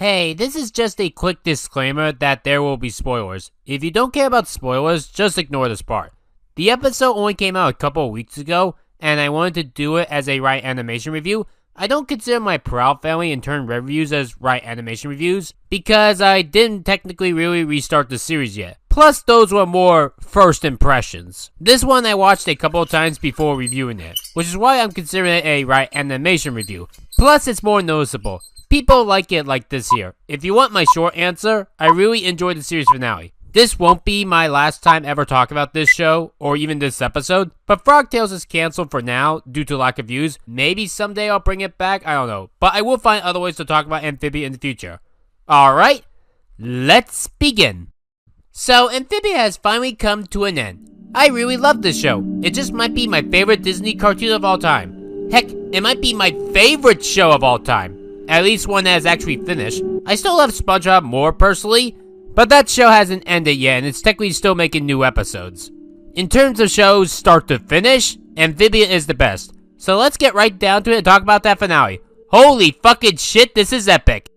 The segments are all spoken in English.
Hey, this is just a quick disclaimer that there will be spoilers. If you don't care about spoilers, just ignore this part. The episode only came out a couple of weeks ago, and I wanted to do it as a Ryanimation review. I don't consider my Proud Family and Turn Red reviews as Ryanimation reviews, because I didn't technically really restart the series yet. Plus, those were more first impressions. This one I watched a couple of times before reviewing it, which is why I'm considering it a Ryanimation review. Plus, it's more noticeable. People like it like this here. If you want my short answer, I really enjoyed the series finale. This won't be my last time ever talking about this show, or even this episode, but Frog Tales is cancelled for now due to lack of views. Maybe someday I'll bring it back, I don't know. But I will find other ways to talk about Amphibia in the future. Alright, let's begin. So, Amphibia has finally come to an end. I really love this show. It just might be my favorite Disney cartoon of all time. Heck, it might be my favorite show of all time. At least one that is actually finished. I still love SpongeBob more personally, but that show hasn't ended yet and it's technically still making new episodes. In terms of shows start to finish, Amphibia is the best. So let's get right down to it and talk about that finale. Holy fucking shit, this is epic.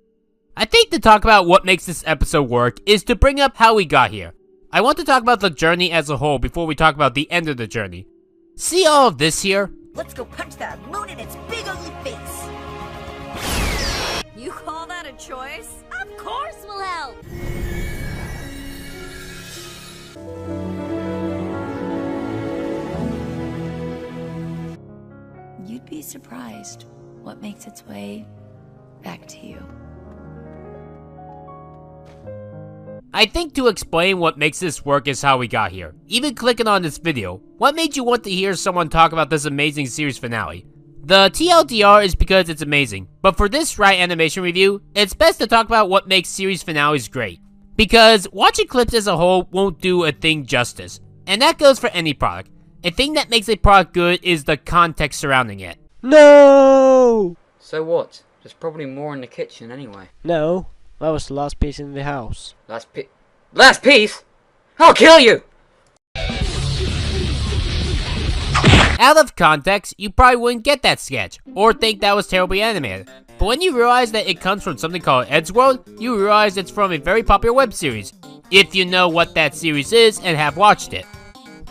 I think to talk about what makes this episode work is to bring up how we got here. I want to talk about the journey as a whole before we talk about the end of the journey. See all of this here? Let's go punch that moon in its big ugly face. You call that a choice? Of course we'll help. You'd be surprised what makes its way back to you. I think to explain what makes this work is how we got here. Even clicking on this video, what made you want to hear someone talk about this amazing series finale? The TLDR is because it's amazing, but for this Ryanimation review, it's best to talk about what makes series finales great. Because watching clips as a whole won't do a thing justice, and that goes for any product. A thing that makes a product good is the context surrounding it. No! So what? There's probably more in the kitchen anyway. No, that was the last piece in the house. Last piece? I'll kill you! Out of context, you probably wouldn't get that sketch, or think that was terribly animated. But when you realize that it comes from something called Eddsworld, you realize it's from a very popular web series, if you know what that series is and have watched it.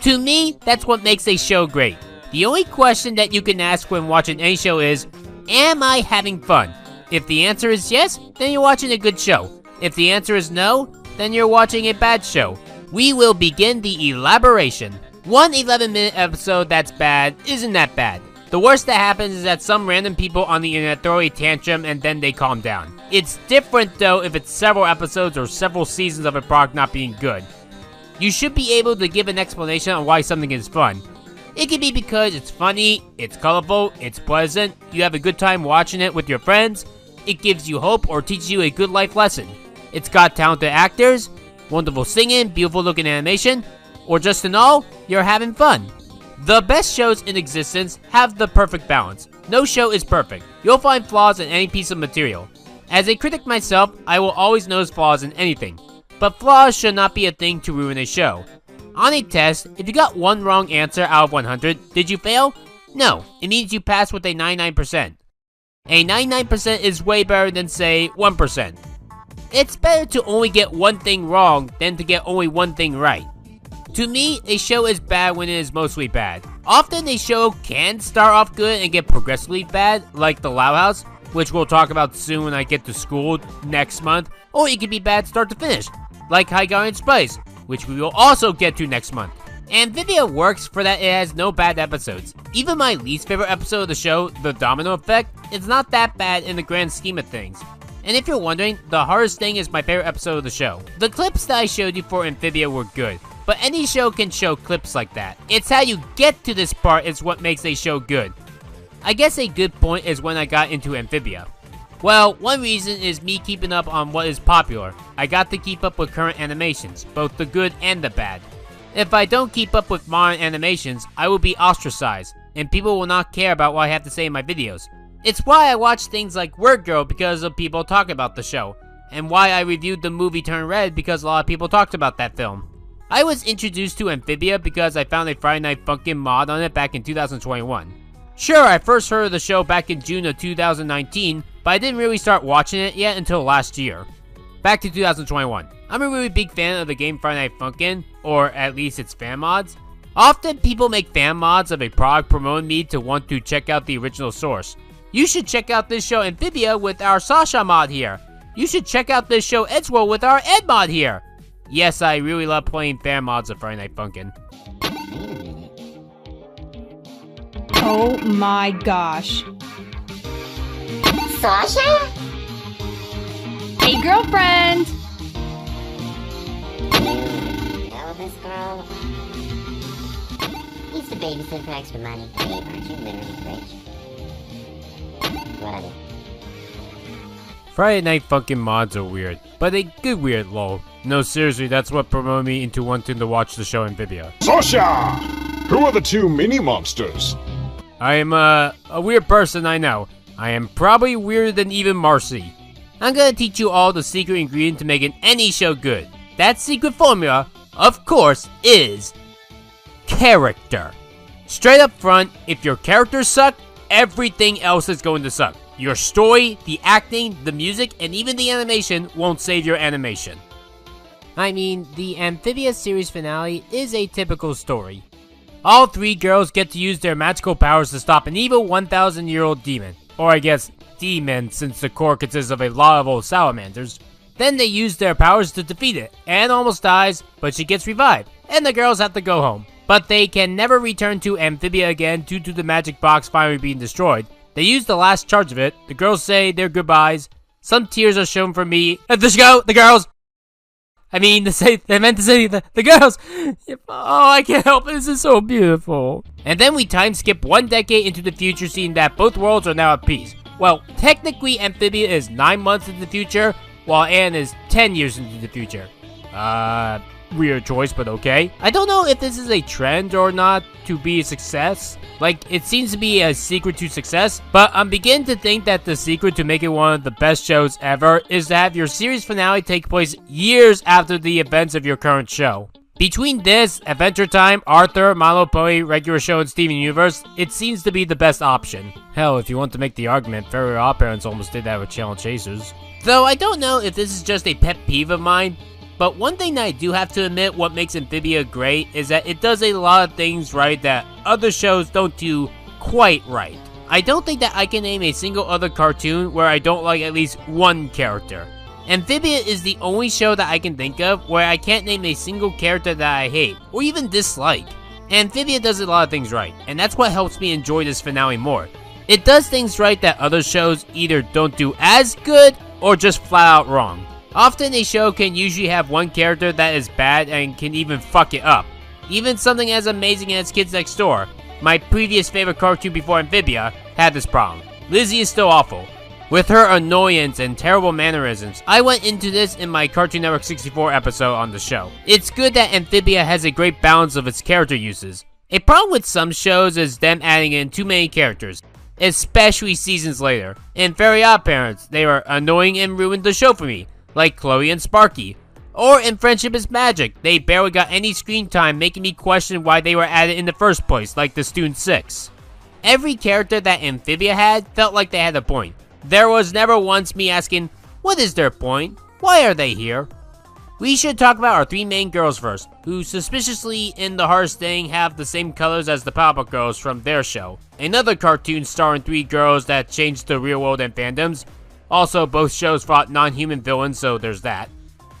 To me, that's what makes a show great. The only question that you can ask when watching any show is, am I having fun? If the answer is yes, then you're watching a good show. If the answer is no, then you're watching a bad show. We will begin the elaboration. One 11-minute episode that's bad isn't that bad. The worst that happens is that some random people on the internet throw a tantrum and then they calm down. It's different though if it's several episodes or several seasons of a product not being good. You should be able to give an explanation on why something is fun. It could be because it's funny, it's colorful, it's pleasant, you have a good time watching it with your friends, it gives you hope or teaches you a good life lesson. It's got talented actors, wonderful singing, beautiful looking animation, or just in all, you're having fun. The best shows in existence have the perfect balance. No show is perfect. You'll find flaws in any piece of material. As a critic myself, I will always notice flaws in anything. But flaws should not be a thing to ruin a show. On a test, if you got one wrong answer out of 100, did you fail? No, it means you passed with a 99%. A 99% is way better than, say, 1%. It's better to only get one thing wrong than to get only one thing right. To me, a show is bad when it is mostly bad. Often a show can start off good and get progressively bad, like The Loud House, which we'll talk about soon when I get to school next month, or it can be bad start to finish, like High Guy and Spice, which we will also get to next month. Amphibia works for that it has no bad episodes. Even my least favorite episode of the show, The Domino Effect, is not that bad in the grand scheme of things. And if you're wondering, the hardest thing is my favorite episode of the show. The clips that I showed you for Amphibia were good, but any show can show clips like that. It's how you get to this part is what makes a show good. I guess a good point is when I got into Amphibia. Well, one reason is me keeping up on what is popular. I got to keep up with current animations, both the good and the bad. If I don't keep up with modern animations, I will be ostracized, and people will not care about what I have to say in my videos. It's why I watch things like Word Girl because of people talking about the show, and why I reviewed the movie Turn Red because a lot of people talked about that film. I was introduced to Amphibia because I found a Friday Night Funkin' mod on it back in 2021. Sure, I first heard of the show back in June of 2019, but I didn't really start watching it yet until last year. Back to 2021. I'm a really big fan of the game Friday Night Funkin', or at least its fan mods. Often people make fan mods of a product promoting me to want to check out the original source. You should check out this show Amphibia with our Sasha mod here. You should check out this show Edgeworld with our Ed mod here. Yes, I really love playing fan mods of Friday Night Funkin'. Oh my gosh. Sasha? Hey, girlfriend! Know this girl? Used to babysit for extra money. Hey, aren't you literally rich? Whatever. Friday Night Funkin' mods are weird, but they good weird, lol. No, seriously, that's what promoted me into wanting to watch the show Amphibia. Sasha! Who are the two mini-monsters? I am, a weird person, I know. I am probably weirder than even Marcy. I'm gonna teach you all the secret ingredient to making any show good. That secret formula, of course, is character. Straight up front, if your characters suck, everything else is going to suck. Your story, the acting, the music, and even the animation won't save your animation. I mean, the Amphibia series finale is a typical story. All three girls get to use their magical powers to stop an evil 1,000-year-old demon. Or I guess, demon, since the core consists of a lot of old salamanders. Then they use their powers to defeat it. Anne almost dies, but she gets revived, and the girls have to go home. But they can never return to Amphibia again due to the magic box finally being destroyed. They use the last charge of it, the girls say their goodbyes, some tears are shown for me, the girls! I meant to say the girls! Oh, I can't help it, this is so beautiful. And then we time skip 1 decade into the future, seeing that both worlds are now at peace. Well, technically Amphibia is 9 months into the future, while Anne is 10 years into the future. Weird choice, but okay. I don't know if this is a trend or not to be a success. Like, it seems to be a secret to success, but I'm beginning to think that the secret to making one of the best shows ever is to have your series finale take place years after the events of your current show. Between this, Adventure Time, Arthur, My Little Pony, regular show, and Steven Universe, it seems to be the best option. Hell, if you want to make the argument, Fairy Odd Parents almost did that with Channel Chasers. Though I don't know if this is just a pet peeve of mine, but one thing that I do have to admit what makes Amphibia great is that it does a lot of things right that other shows don't do quite right. I don't think that I can name a single other cartoon where I don't like at least one character. Amphibia is the only show that I can think of where I can't name a single character that I hate, or even dislike. Amphibia does a lot of things right, and that's what helps me enjoy this finale more. It does things right that other shows either don't do as good, or just flat out wrong. Often a show can usually have one character that is bad and can even fuck it up. Even something as amazing as Kids Next Door, my previous favorite cartoon before Amphibia, had this problem. Lizzie is still awful. With her annoyance and terrible mannerisms, I went into this in my Cartoon Network 64 episode on the show. It's good that Amphibia has a great balance of its character uses. A problem with some shows is them adding in too many characters, especially seasons later. In Fairy Odd Parents, they were annoying and ruined the show for me, like Chloe and Sparky. Or in Friendship is Magic, they barely got any screen time, making me question why they were added in the first place, like the Student 6. Every character that Amphibia had felt like they had a point. There was never once me asking, what is their point? Why are they here? We should talk about our three main girls first, who suspiciously in The Hardest Thing have the same colors as the Powerpuff Girls from their show. Another cartoon starring three girls that changed the real world and fandoms. Also, both shows fought non-human villains, so there's that.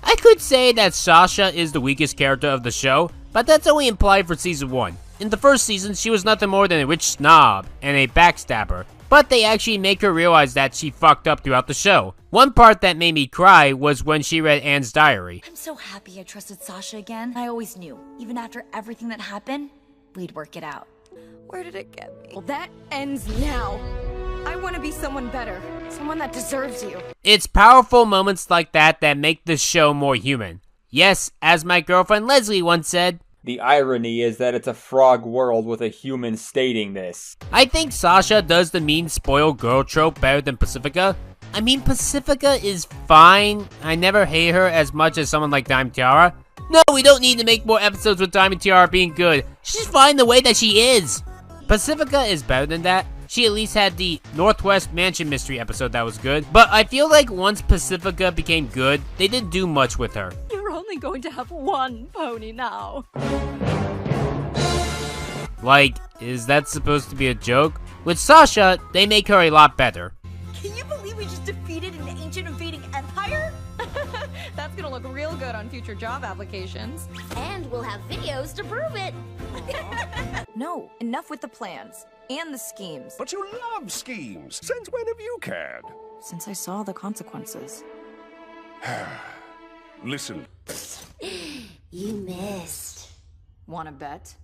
I could say that Sasha is the weakest character of the show, but that's only implied for season 1. In the first season, she was nothing more than a rich snob and a backstabber, but they actually make her realize that she fucked up throughout the show. One part that made me cry was when she read Anne's diary. I'm so happy I trusted Sasha again. I always knew, even after everything that happened, we'd work it out. Where did it get me? Well, that ends now. I want to be someone better. Someone that deserves you. It's powerful moments like that that make this show more human. Yes, as my girlfriend Leslie once said, the irony is that it's a frog world with a human stating this. I think Sasha does the mean spoiled girl trope better than Pacifica. I mean, Pacifica is fine. I never hate her as much as someone like Diamond Tiara. No, we don't need to make more episodes with Diamond Tiara being good. She's fine the way that she is. Pacifica is better than that. She at least had the Northwest Mansion Mystery episode that was good, but I feel like once Pacifica became good, they didn't do much with her. You're only going to have one pony now. Like, is that supposed to be a joke? With Sasha, they make her a lot better. Can you believe we just defeated an ancient invading empire? That's gonna look real good on future job applications. And we'll have videos to prove it. No, enough with the plans and the schemes. But you love schemes. Since when have you cared? Since I saw the consequences. Listen. You missed. Wanna bet?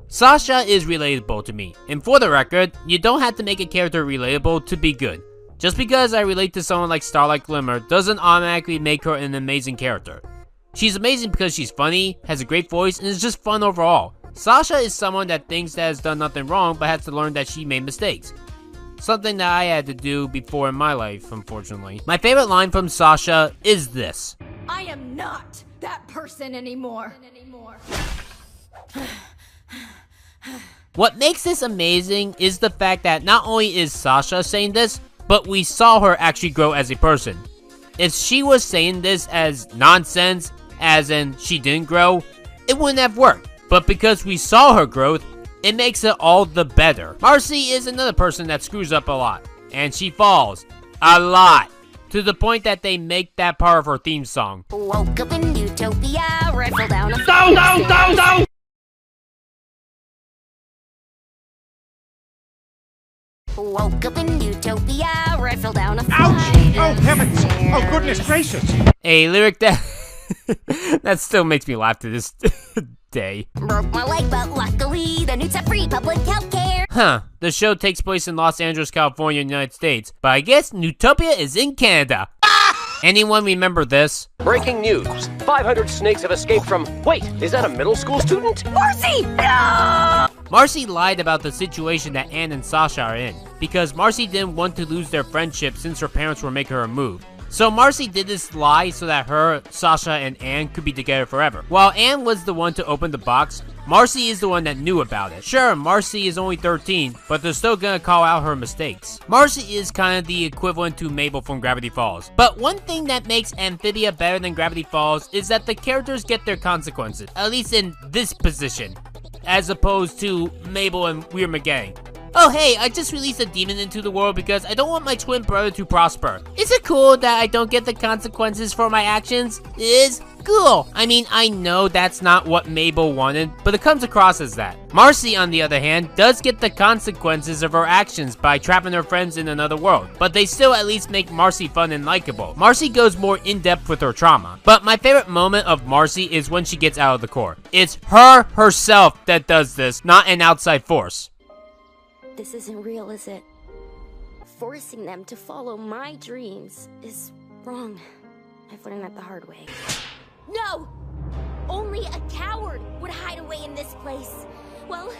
Sasha is relatable to me, and for the record, you don't have to make a character relatable to be good. Just because I relate to someone like Starlight Glimmer doesn't automatically make her an amazing character. She's amazing because she's funny, has a great voice, and is just fun overall. Sasha is someone that thinks that has done nothing wrong but has to learn that she made mistakes. Something that I had to do before in my life, unfortunately. My favorite line from Sasha is this. I am not that person anymore. What makes this amazing is the fact that not only is Sasha saying this, but we saw her actually grow as a person. If she was saying this as nonsense, as in she didn't grow, it wouldn't have worked. But because we saw her growth, it makes it all the better. Marcy is another person that screws up a lot, and she falls a lot, to the point that they make that part of her theme song. Woke up in Utopia, rifle down a Down! Woke up in Utopia, rifle down a Ouch! Oh heavens! Oh goodness gracious! A lyric that that still makes me laugh to this day. Broke my leg, but luckily the newts have free public healthcare. Huh, the show takes place in Los Angeles, California, United States, but I guess Newtopia is in Canada. Anyone remember this? Breaking news. 500 snakes have escaped from... Wait, is that a middle school student? Marcy! No! Marcy lied about the situation that Anne and Sasha are in, because Marcy didn't want to lose their friendship since her parents were making her move. So Marcy did this lie so that her, Sasha, and Anne could be together forever. While Anne was the one to open the box, Marcy is the one that knew about it. Sure, Marcy is only 13, but they're still gonna call out her mistakes. Marcy is kind of the equivalent to Mabel from Gravity Falls. But one thing that makes Amphibia better than Gravity Falls is that the characters get their consequences, at least in this position, as opposed to Mabel and Weird McGang. Oh hey, I just released a demon into the world because I don't want my twin brother to prosper. Is it cool that I don't get the consequences for my actions? It is cool. I mean, I know that's not what Mabel wanted, but it comes across as that. Marcy, on the other hand, does get the consequences of her actions by trapping her friends in another world, but they still at least make Marcy fun and likable. Marcy goes more in-depth with her trauma, but my favorite moment of Marcy is when she gets out of the core. It's her herself that does this, not an outside force. This isn't real, is it? Forcing them to follow my dreams is wrong. I've learned that the hard way. No! Only a coward would hide away in this place. Well,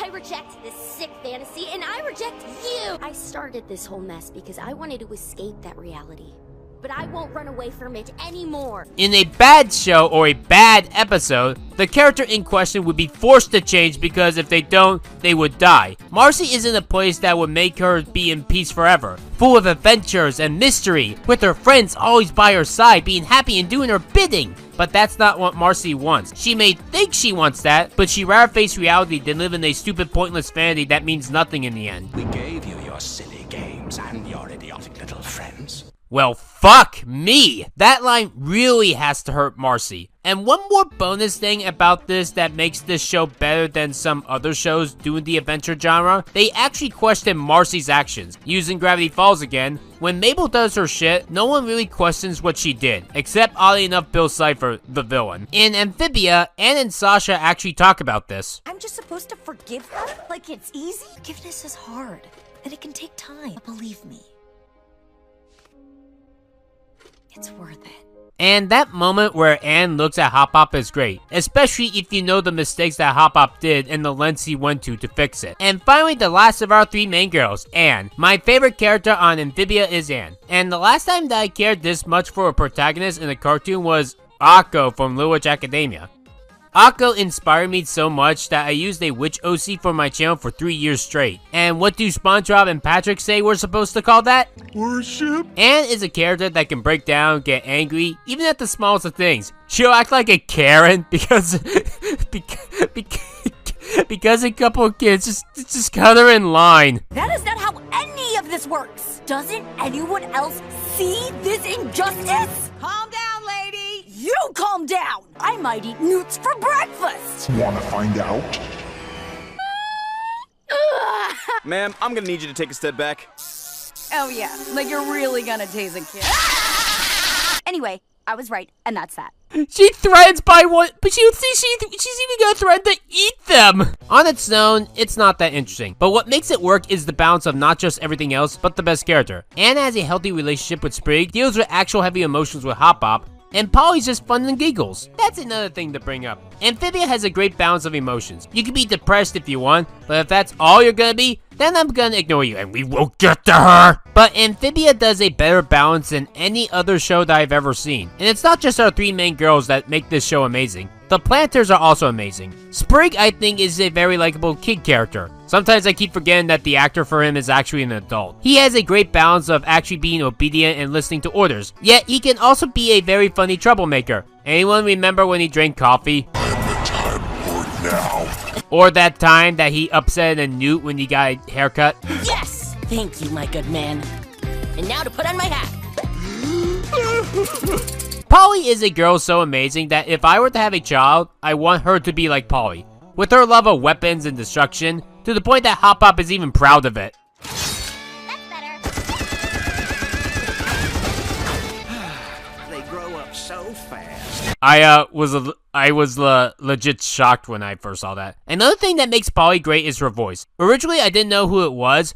I reject this sick fantasy, and I reject you! I started this whole mess because I wanted to escape that reality. But I won't run away from it anymore. In a bad show or a bad episode, the character in question would be forced to change because if they don't, they would die. Marcy is in a place that would make her be in peace forever, full of adventures and mystery, with her friends always by her side, being happy and doing her bidding. But that's not what Marcy wants. She may think she wants that, but she'd rather face reality than live in a stupid, pointless vanity that means nothing in the end. We gave you your silly games and your idiotic little friends. Well, fuck me! That line really has to hurt Marcy. And one more bonus thing about this that makes this show better than some other shows doing the adventure genre, they actually question Marcy's actions. Using Gravity Falls again, when Mabel does her shit, no one really questions what she did, except oddly enough Bill Cipher, the villain. In Amphibia, Anne and Sasha actually talk about this. I'm just supposed to forgive her? Like it's easy? Forgiveness is hard, and it can take time. But believe me, it's worth it. And that moment where Anne looks at Hop Hop is great, especially if you know the mistakes that Hop Hop did and the lengths he went to fix it. And finally, the last of our three main girls, Anne. My favorite character on Amphibia is Anne. And the last time that I cared this much for a protagonist in a cartoon was Akko from Little Witch Academia. Akko inspired me so much that I used a witch OC for my channel for 3 years straight. And what do SpongeBob and Patrick say we're supposed to call that? Worship? Anne is a character that can break down, get angry, even at the smallest of things. She'll act like a Karen because because a couple of kids just cut her in line. That is not how any of this works. Doesn't anyone else see this injustice? Calm down, lady. You calm down. I might eat newts for breakfast. Wanna find out? Ma'am, I'm gonna need you to take a step back. Oh yeah, like you're really gonna tase a kid. Anyway, I was right, and that's that. She threatens by one, but she's even gonna threaten to eat them! On its own, it's not that interesting, but what makes it work is the balance of not just everything else, but the best character. Anna has a healthy relationship with Sprig, deals with actual heavy emotions with Hop Hop, and Polly's just fun and giggles. That's another thing to bring up. Amphibia has a great balance of emotions. You can be depressed if you want, but if that's all you're gonna be, then I'm gonna ignore you and we will get to her! But Amphibia does a better balance than any other show that I've ever seen. And it's not just our 3 main girls that make this show amazing. The planters are also amazing. Sprig, I think, is a very likable kid character. Sometimes I keep forgetting that the actor for him is actually an adult. He has a great balance of actually being obedient and listening to orders, yet he can also be a very funny troublemaker. Anyone remember when he drank coffee? I'm the Time Lord now. Or that time that he upset a newt when he got a haircut? Yes! Thank you, my good man. And now to put on my hat. Polly is a girl so amazing that if I were to have a child, I want her to be like Polly. With her love of weapons and destruction, to the point that Hop Hop is even proud of it. They grow up so fast. I was legit shocked when I first saw that. Another thing that makes Polly great is her voice. Originally, I didn't know who it was,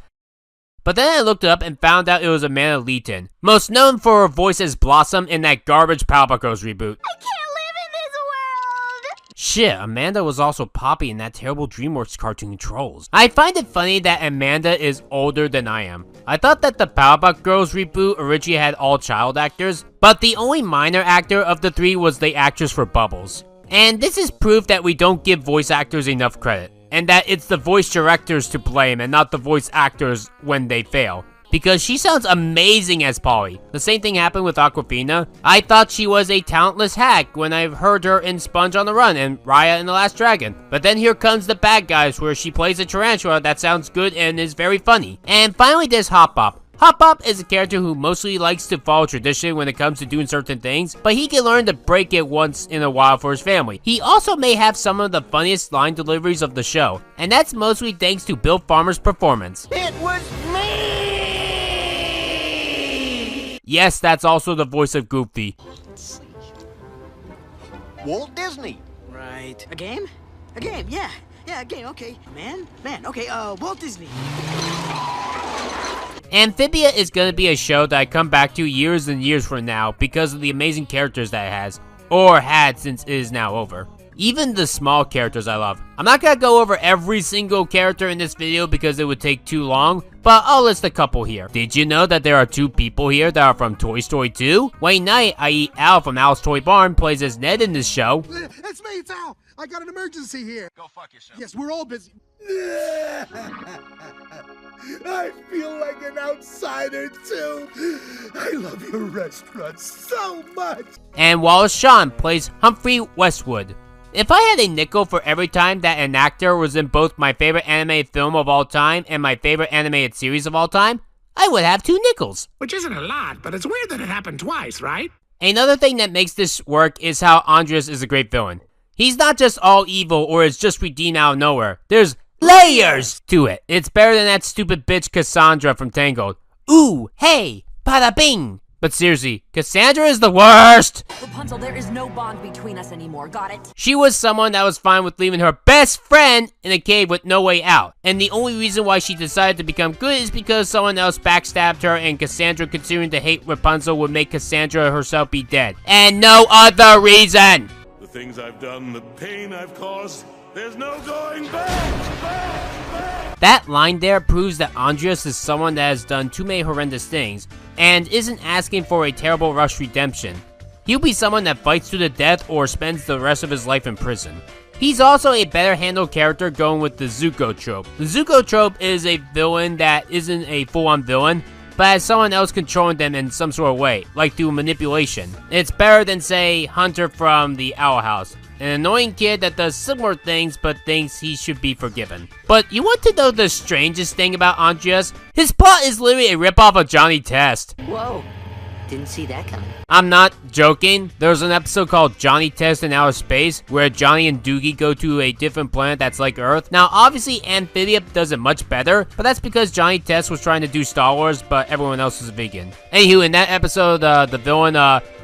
but then I looked it up and found out it was Amanda Leeton, most known for her voice as Blossom in that garbage Powerpuff Girls reboot. I can't live in this world! Shit, Amanda was also Poppy in that terrible DreamWorks cartoon Trolls. I find it funny that Amanda is older than I am. I thought that the Powerpuff Girls reboot originally had all child actors, but the only minor actor of the 3 was the actress for Bubbles. And this is proof that we don't give voice actors enough credit, and that it's the voice directors to blame and not the voice actors when they fail. Because she sounds amazing as Polly. The same thing happened with Awkwafina. I thought she was a talentless hack when I heard her in Sponge on the Run and Raya in The Last Dragon. But then here comes The Bad Guys, where she plays a tarantula that sounds good and is very funny. And finally there's Hop Hop. Hop Hop is a character who mostly likes to follow tradition when it comes to doing certain things, but he can learn to break it once in a while for his family. He also may have some of the funniest line deliveries of the show, and that's mostly thanks to Bill Farmer's performance. It was me! Yes, that's also the voice of Goofy. Let's see. Walt Disney. Right. A game? A game, yeah. Yeah, a game, okay. Man, okay, Walt Disney. Amphibia is gonna be a show that I come back to years and years from now because of the amazing characters that it has, or had since it is now over. Even the small characters I love. I'm not gonna go over every single character in this video because it would take too long, but I'll list a couple here. Did you know that there are 2 people here that are from Toy Story 2? Wayne Knight, i.e. Al from Al's Toy Barn, plays as Ned in this show. It's me, it's Al. I got an emergency here. Go fuck yourself. Yes, we're all busy. I feel like an outsider, too. I love your restaurant so much. And Wallace Shawn plays Humphrey Westwood. If I had a nickel for every time that an actor was in both my favorite animated film of all time and my favorite animated series of all time, I would have 2 nickels. Which isn't a lot, but it's weird that it happened twice, right? Another thing that makes this work is how Andreas is a great villain. He's not just all evil or is just redeemed out of nowhere. There's layers to it. It's better than that stupid bitch Cassandra from Tangled. Ooh, hey, bada bing. But seriously, Cassandra is the worst! Rapunzel, there is no bond between us anymore, got it? She was someone that was fine with leaving her best friend in a cave with no way out. And the only reason why she decided to become good is because someone else backstabbed her, and Cassandra continuing to hate Rapunzel would make Cassandra herself be dead. And no other reason! The things I've done, the pain I've caused, there's no going back. That line there proves that Andreas is someone that has done too many horrendous things, and isn't asking for a terrible rush redemption. He'll be someone that fights to the death or spends the rest of his life in prison. He's also a better handled character going with the Zuko trope. The Zuko trope is a villain that isn't a full-on villain, but has someone else controlling them in some sort of way, like through manipulation. It's better than, say, Hunter from the Owl House, an annoying kid that does similar things but thinks he should be forgiven. But you want to know the strangest thing about Andreas? His plot is literally a ripoff of Johnny Test. Whoa, didn't see that coming. I'm not joking. There's an episode called Johnny Test in Outer Space where Johnny and Doogie go to a different planet that's like Earth. Now, obviously, Amphibia does it much better, but that's because Johnny Test was trying to do Star Wars, but everyone else was vegan. Anywho, in that episode, the villain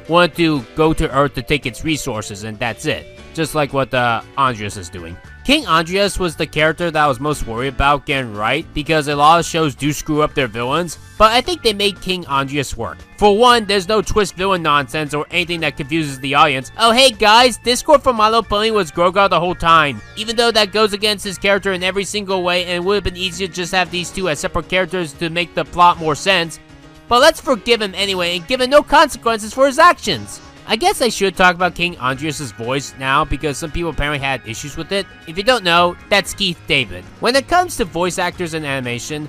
wanted to go to Earth to take its resources, and that's it. Just like what Andreas is doing. King Andreas was the character that I was most worried about getting right, because a lot of shows do screw up their villains, but I think they made King Andreas work. For one, there's no twist villain nonsense or anything that confuses the audience. Oh hey guys, Discord from My Little Pony was Grogar the whole time, even though that goes against his character in every single way, and it would have been easier to just have these two as separate characters to make the plot more sense. But let's forgive him anyway and give him no consequences for his actions. I guess I should talk about King Andreas' voice now because some people apparently had issues with it. If you don't know, that's Keith David. When it comes to voice actors in animation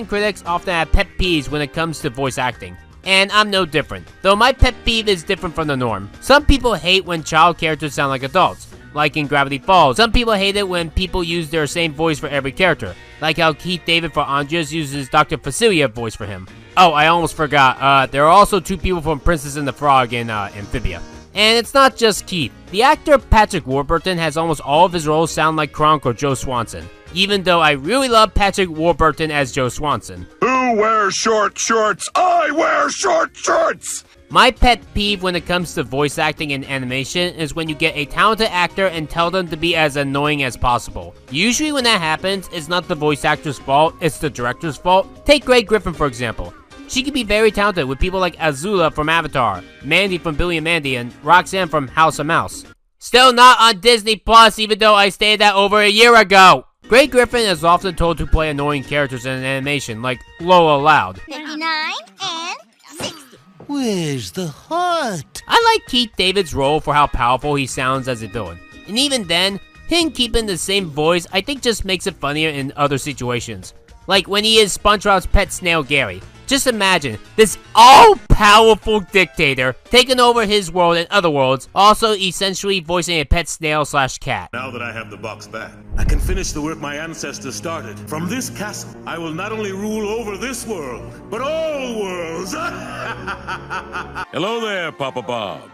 critics often have pet peeves when it comes to voice acting. And I'm no different, though my pet peeve is different from the norm. Some people hate when child characters sound like adults, like in Gravity Falls. Some people hate it when people use their same voice for every character, like how Keith David for Andreas uses Dr. Facilier voice for him. Oh, I almost forgot, there are also two people from Princess and the Frog in Amphibia. And it's not just Keith. The actor Patrick Warburton has almost all of his roles sound like Kronk or Joe Swanson, even though I really love Patrick Warburton as Joe Swanson. Who wears short shorts? I wear short shorts! My pet peeve when it comes to voice acting and animation is when you get a talented actor and tell them to be as annoying as possible. Usually when that happens, it's not the voice actor's fault, it's the director's fault. Take Grey Griffin for example. She can be very talented with people like Azula from Avatar, Mandy from Billy and Mandy, and Roxanne from House of Mouse. Still not on Disney Plus, even though I stated that over a year ago. Grey Griffin is often told to play annoying characters in an animation, like Lola Loud. 59 and 60. Where's the heart? I like Keith David's role for how powerful he sounds as a villain. And even then, him keeping the same voice I think just makes it funnier in other situations. Like when he is SpongeBob's pet snail Gary. Just imagine, this all-powerful dictator taking over his world and other worlds, also essentially voicing a pet snail/cat. Now that I have the box back, I can finish the work my ancestors started. From this castle, I will not only rule over this world, but all worlds! Hello there, Papa Bob.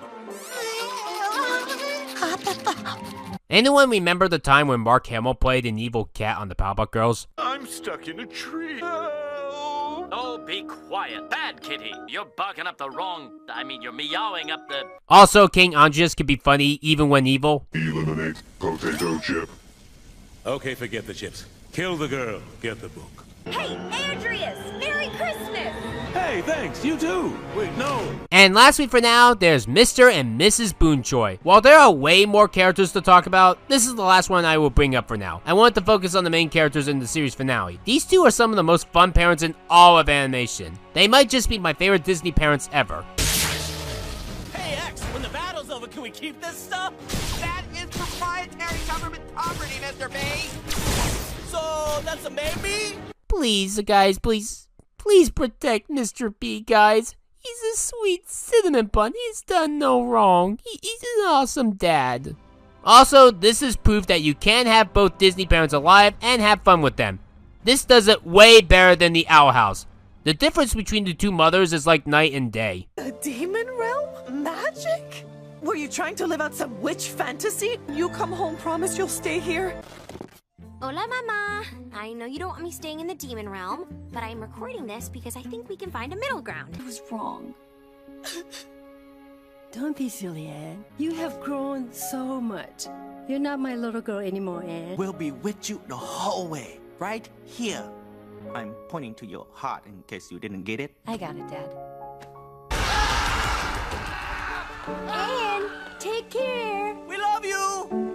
Anyone remember the time when Mark Hamill played an evil cat on the Powerpuff Girls? I'm stuck in a tree. Oh, be quiet. Bad kitty. You're barking up the wrong... you're meowing up the... Also, King Andreas can be funny even when evil. Eliminate potato chip. Okay, forget the chips. Kill the girl. Get the book. Hey, Andreas! Merry Christmas! Hey, thanks. You too. Wait, no. And lastly for now, there's Mr. and Mrs. Boonchoy. While there are way more characters to talk about, this is the last one I will bring up for now. I want to focus on the main characters in the series finale. These two are some of the most fun parents in all of animation. They might just be my favorite Disney parents ever. Hey X, when the battle's over, can we keep this stuff? That is proprietary government property, Mr. B. So, that's a maybe? Please, guys, please protect Mr. B, guys. He's a sweet cinnamon bun. He's done no wrong. He's an awesome dad. Also, this is proof that you can have both Disney parents alive and have fun with them. This does it way better than the Owl House. The difference between the two mothers is like night and day. A demon realm? Magic? Were you trying to live out some witch fantasy? You come home, promise you'll stay here? Hola, Mama. I know you don't want me staying in the demon realm, but I'm recording this because I think we can find a middle ground. I was wrong. Don't be silly, Anne. You have grown so much. You're not my little girl anymore, Anne. We'll be with you the whole way, right here. I'm pointing to your heart in case you didn't get it. I got it, Dad. Anne, take care. We love you.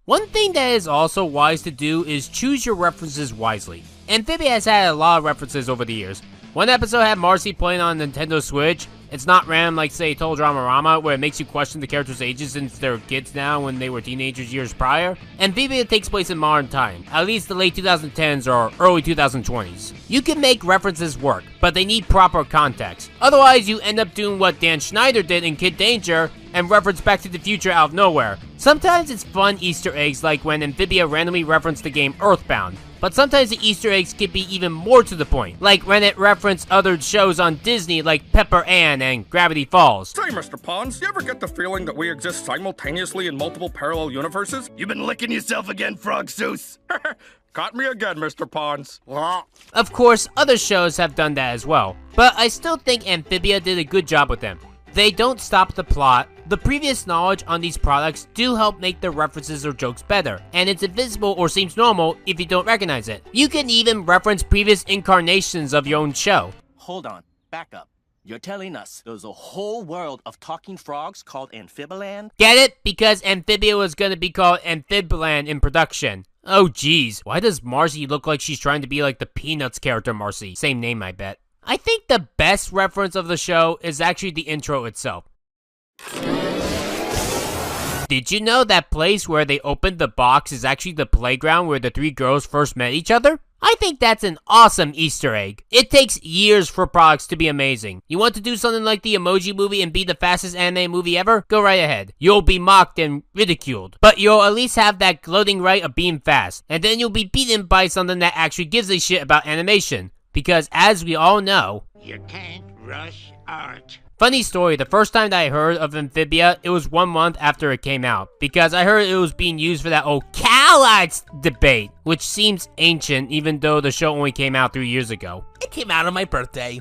One thing that is also wise to do is choose your references wisely. Amphibia has had a lot of references over the years, One episode had Marcy playing on a Nintendo Switch. It's not random like, say, Total Dramarama, where it makes you question the characters' ages since they're kids now when they were teenagers years prior. Amphibia takes place in modern time, at least the late 2010s or early 2020s. You can make references work, but they need proper context. Otherwise, you end up doing what Dan Schneider did in Kid Danger and reference Back to the Future out of nowhere. Sometimes it's fun Easter eggs like when Amphibia randomly referenced the game Earthbound. But sometimes the Easter eggs can be even more to the point, like when it referenced other shows on Disney like Pepper Ann and Gravity Falls. Say, Mr. Pons, you ever get the feeling that we exist simultaneously in multiple parallel universes? You been licking yourself again, Frog Zeus? Caught me again, Mr. Pons. Of course, other shows have done that as well, but I still think Amphibia did a good job with them. They don't stop the plot. The previous knowledge on these products do help make the references or jokes better, and it's invisible or seems normal if you don't recognize it. You can even reference previous incarnations of your own show. Hold on, back up. You're telling us there's a whole world of talking frogs called Amphibiland? Get it? Because Amphibia was gonna be called Amphibiland in production. Oh geez, why does Marcy look like she's trying to be like the Peanuts character Marcy? Same name, I bet. I think the best reference of the show is actually the intro itself. Did you know that place where they opened the box is actually the playground where the three girls first met each other? I think that's an awesome Easter egg. It takes years for products to be amazing. You want to do something like the Emoji Movie and be the fastest anime movie ever? Go right ahead. You'll be mocked and ridiculed, but you'll at least have that gloating right of being fast, and then you'll be beaten by something that actually gives a shit about animation. Because as we all know, you can't rush art. Funny story, the first time that I heard of Amphibia, it was 1 month after it came out. Because I heard it was being used for that old cow lights debate, which seems ancient even though the show only came out 3 years ago. It came out on my birthday.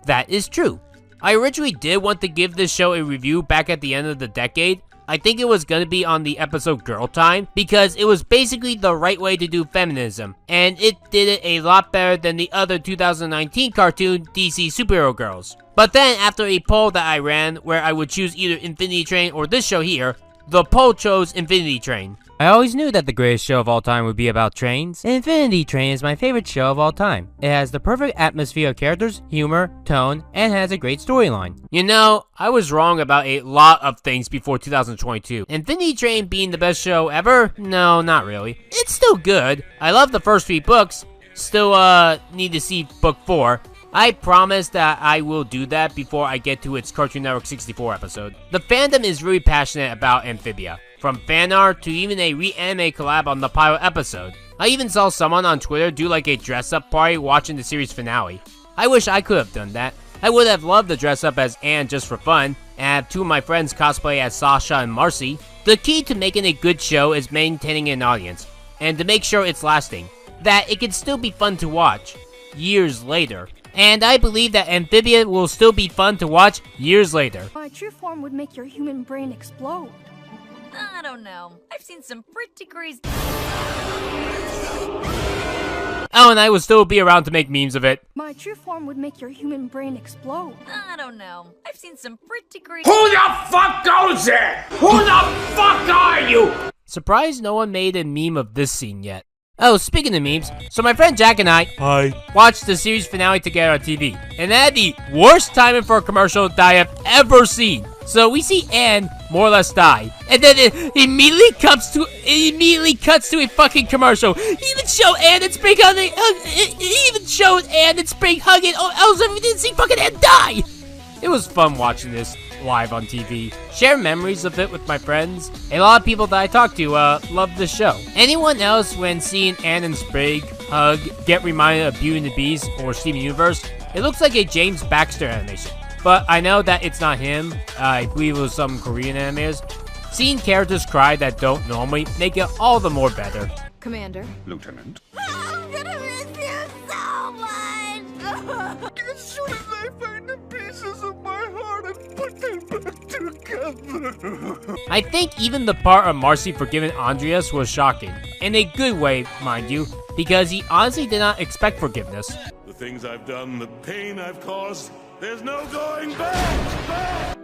That is true. I originally did want to give this show a review back at the end of the decade. I think it was gonna be on the episode Girl Time, because it was basically the right way to do feminism, and it did it a lot better than the other 2019 cartoon DC Superhero Girls. But then, after a poll that I ran, where I would choose either Infinity Train or this show here, the poll chose Infinity Train. I always knew that the greatest show of all time would be about trains. Infinity Train is my favorite show of all time. It has the perfect atmosphere of characters, humor, tone, and has a great storyline. You know, I was wrong about a lot of things before 2022. Infinity Train being the best show ever? No, not really. It's still good. I love the first 3 books. Still, need to see book 4. I promise that I will do that before I get to its Cartoon Network 64 episode. The fandom is really passionate about Amphibia, from fan art to even a Reanimate collab on the pilot episode. I even saw someone on Twitter do like a dress-up party watching the series finale. I wish I could have done that. I would have loved to dress up as Anne just for fun, and have 2 of my friends cosplay as Sasha and Marcy. The key to making a good show is maintaining an audience, and to make sure it's lasting, that it can still be fun to watch years later. And I believe that Amphibia will still be fun to watch years later. My true form would make your human brain explode. I don't know. I've seen some pretty crazy... Oh, and I will still be around to make memes of it. My true form would make your human brain explode. I don't know. I've seen some pretty crazy... Who the fuck goes there? Who the fuck are you? Surprised no one made a meme of this scene yet. Oh, speaking of memes, so my friend Jack and I watched the series finale together on TV, and that had the worst timing for a commercial that I have ever seen. So we see Anne more or less die, and then it immediately cuts to a fucking commercial. He even showed Anne and Spring hugging. He even showed Anne and Spring hugging. Oh, else we didn't see fucking Anne die. It was fun watching this live on TV. Share memories of it with my friends. A lot of people that I talk to love the show. Anyone else, when seeing Anne and Sprig hug, get reminded of Beauty and the Beast or Steven Universe? It looks like a James Baxter animation, but I know that it's not him. I believe it was some Korean animators. Seeing characters cry that don't normally make it all the more better. Commander. Lieutenant. I'm gonna miss you so much! As soon as I find the pieces of my heart and put them back together. I think even the part of Marcy forgiving Andreas was shocking. In a good way, mind you, because he honestly did not expect forgiveness. The things I've done, the pain I've caused, there's no going back!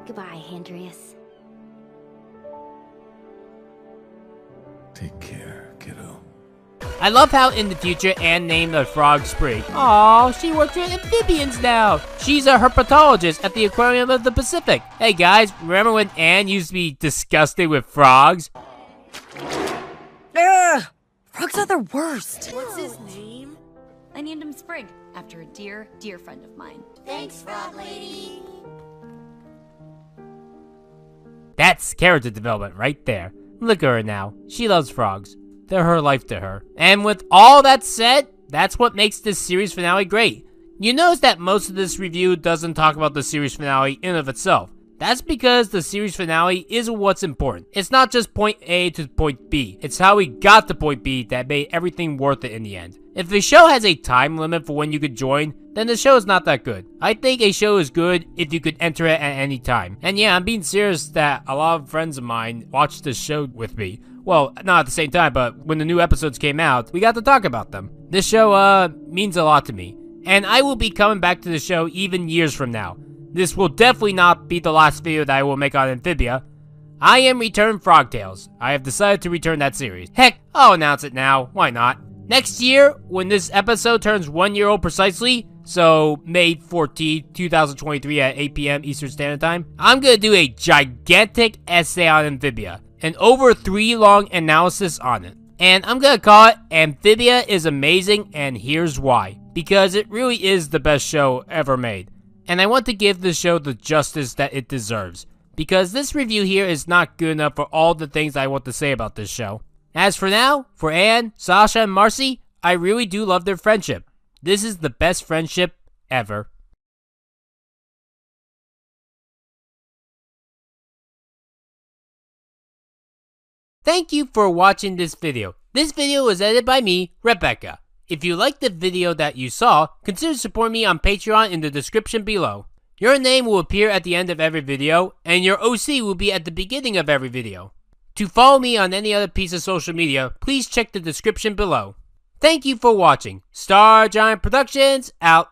Goodbye, Andreas. Take care, kiddo. I love how in the future Anne named the frog Sprig. Aww, she works with amphibians now. She's a herpetologist at the Aquarium of the Pacific. Hey guys, remember when Anne used to be disgusted with frogs? Ugh! Frogs are the worst. What's his name? I named him Sprig, after a dear, dear friend of mine. Thanks, Frog Lady. That's character development right there. Look at her now. She loves frogs. They're her life to her. And with all that said, that's what makes this series finale great. You notice that most of this review doesn't talk about the series finale in and of itself. That's because the series finale is what's important. It's not just point A to point B. It's how we got to point B that made everything worth it in the end. If the show has a time limit for when you could join, then the show is not that good. I think a show is good if you could enter it at any time. And yeah, I'm being serious that a lot of friends of mine watched this show with me. Well, not at the same time, but when the new episodes came out, we got to talk about them. This show, means a lot to me. And I will be coming back to the show even years from now. This will definitely not be the last video that I will make on Amphibia. I am Return Frogtails. I have decided to return that series. Heck, I'll announce it now. Why not? Next year, when this episode turns 1 year old precisely, so May 14, 2023 at 8 p.m. Eastern Standard Time, I'm gonna do a gigantic essay on Amphibia. An over 3-long analysis on it. And I'm gonna call it Amphibia is Amazing and Here's Why. Because it really is the best show ever made. And I want to give the show the justice that it deserves. Because this review here is not good enough for all the things I want to say about this show. As for now, for Anne, Sasha, and Marcy, I really do love their friendship. This is the best friendship ever. Thank you for watching this video. This video was edited by me, Rebecca. If you liked the video that you saw, consider supporting me on Patreon in the description below. Your name will appear at the end of every video, and your OC will be at the beginning of every video. To follow me on any other piece of social media, please check the description below. Thank you for watching. Star Giant Productions, out.